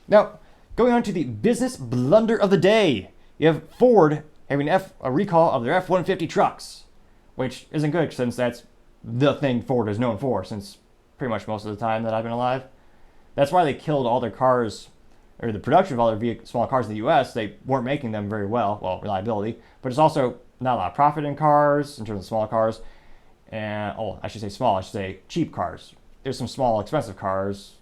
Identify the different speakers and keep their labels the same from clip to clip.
Speaker 1: Now, going on to the business blunder of the day. You have Ford having a recall of their F-150 trucks, which isn't good since that's the thing Ford is known for since pretty much most of the time that I've been alive. That's why they killed all their cars, or the production of all their small cars in the U.S. They weren't making them very well, reliability, but it's also not a lot of profit in cars in terms of small cars. And I should say small. I should say cheap cars. There's some small, expensive cars,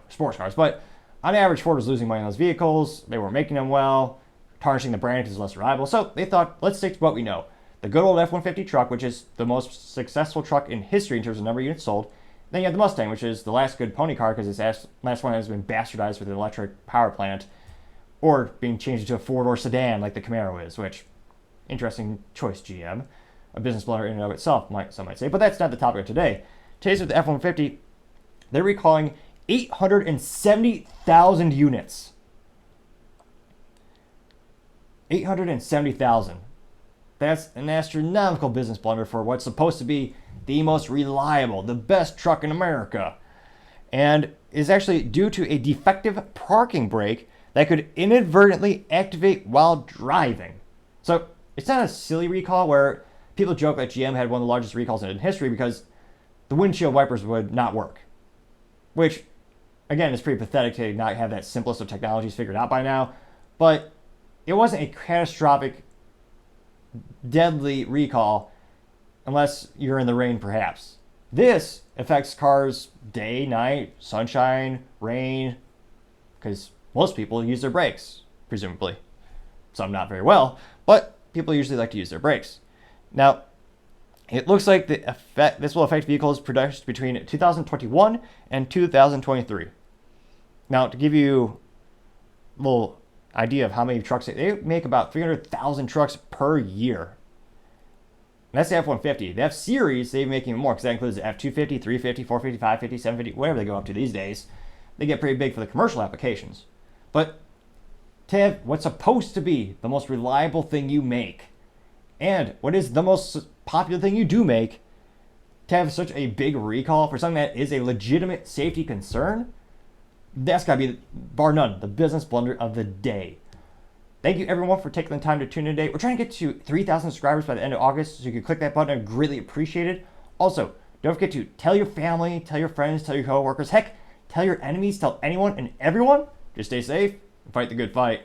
Speaker 1: sports cars, but on average, Ford was losing money on those vehicles. They weren't making them well, tarnishing the brand because it's less reliable. So they thought, let's stick to what we know. The good old F-150 truck, which is the most successful truck in history in terms of number of units sold. Then you have the Mustang, which is the last good pony car because its last one has been bastardized with an electric power plant or being changed into a four-door sedan like the Camaro is, which, interesting choice, GM. A business blunder in and of itself, some might say. But that's not the topic of today. Today's with the F-150. They're recalling 870,000 units. 870,000. That's an astronomical business blunder for what's supposed to be the most reliable, the best truck in America. And is actually due to a defective parking brake that could inadvertently activate while driving. So it's not a silly recall where people joke that GM had one of the largest recalls in history because the windshield wipers would not work. Which, again, is pretty pathetic to not have that simplest of technologies figured out by now. But it wasn't a catastrophic, deadly recall unless you're in the rain, perhaps. This affects cars day, night, sunshine, rain, because most people use their brakes, presumably. Some not very well, but people usually like to use their brakes. Now, it looks like this will affect vehicles produced between 2021 and 2023. Now, to give you a little idea of how many trucks, they make about 300,000 trucks per year. And that's the F-150. The F-Series, they're making more because that includes the F-250, 350, 450, 550, 750, whatever they go up to these days. They get pretty big for the commercial applications. But to have what's supposed to be the most reliable thing you make, and what is the most popular thing you do make, to have such a big recall for something that is a legitimate safety concern, that's got to be, bar none, the business blunder of the day. Thank you, everyone, for taking the time to tune in today. We're trying to get to 3,000 subscribers by the end of August, so you can click that button. I'd greatly appreciate it. Also, don't forget to tell your family, tell your friends, tell your coworkers, heck, tell your enemies, tell anyone and everyone. Just stay safe and fight the good fight.